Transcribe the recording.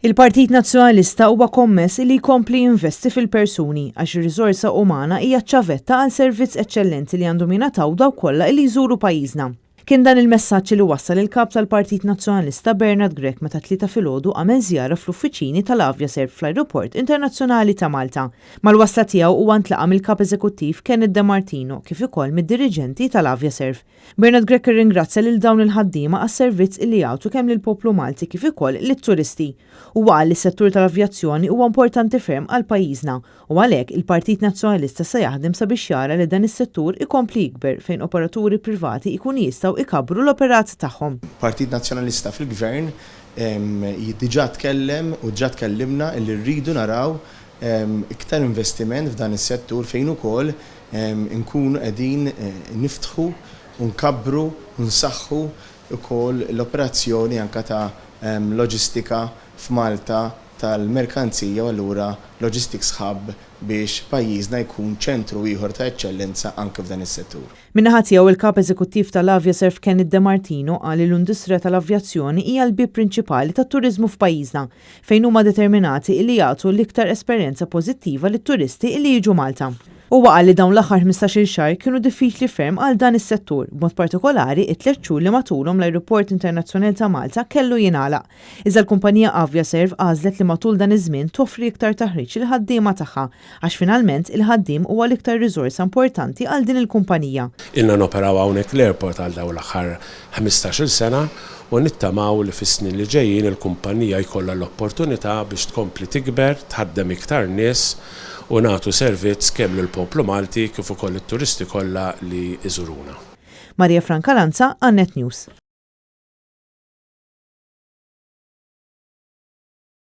Il-Partit Nazzjonalista huwa kommess li jkompli jinvesti fil-persuni għax ir-riżorsa umana hija ċ-ċavetta għal servizz eċċellenti li għandhom jingħataw dawk kollha li jżuru pajjiżna. Kien dan il-messaġġ li wassal il-kap tal-Partit Nazzjonalista Bernard Grech meta tlieta filgħodu għamel żjara fl-uffiċini tal-Avjaserv fl-Ajruport Internazzjonali ta' Malta. Mal-wasla tiegħu huwa ntlaqa mill-kap eżekuttiv Kenneth De Martino kif ukoll mid-diriġenti tal-Avjaserv. Bernard Grech irringrazzja lil dawn il-ħaddiema għas-servizz li jagħtu kemm lill-poplu Malti kif ukoll lit-turisti. Huwa qal li s-settur tal-avjazzjoni huwa importanti ferm għal pajjiżna u għalhekk il-Partit Nazzjonalista se jaħdem sabiex jara li dan is-settur ikompli jikber fejn operaturi privati jkunu jistgħu ikabru l-operat tagħhom. Partit Nazzjonalista fil-Gvern diġà tkellem u ġa tkellimna li rridu naraw iktar investiment f'dan is-settur fejn ukoll nkunu qegħdin niftħu u nkabru u nsaħħu ukoll l-operazzjoni anke ta' loġistika f'Malta tal-merkanzija u allura logistics hub biex pajjiżna jkun ċentru ieħor ta' eċċellenza anke f'dan is-settur. Min-naħa tiegħu il-kap eżekuttiv tal-Avjaserv Kenneth De Martino qal li l-industrija tal-avjazzjoni hija l-bib prinċipali tat-turiżmu f'pajjiżna fejn huma determinati li jagħtu l-iktar esperjenza pożittiva lit-turisti li jiġu Malta. Huwa qal li dawn l-aħħar 15-il xahar kienu diffiċli ferm għal dan is-settur, b'mod partikolari it-tliet xhur li matulhom l-Ajruport Internazzjonali ta' Malta kellu jingħalaq. Iżda l-kumpanija Avjaserv għażlet li matul dan iż-żmien toffri iktar taħriġ il ħaddiema tagħha għax finalment il-ħaddiem huwa l-iktar riżorsa importanti għal din il-kumpanija. Ilna noperaw hawnhekk l-airport għal dawn l-aħħar 15-il sena u nittamaw li fis-snin li ġejjin il-kumpanija jkollha l-opportunità biex tkompli tikber, tħaddem iktar nies u nagħtu servizz kemm lill-poplu Malti kif ukoll it-turisti kollha li jżuruna. Marija Franca Lanza, Annet News.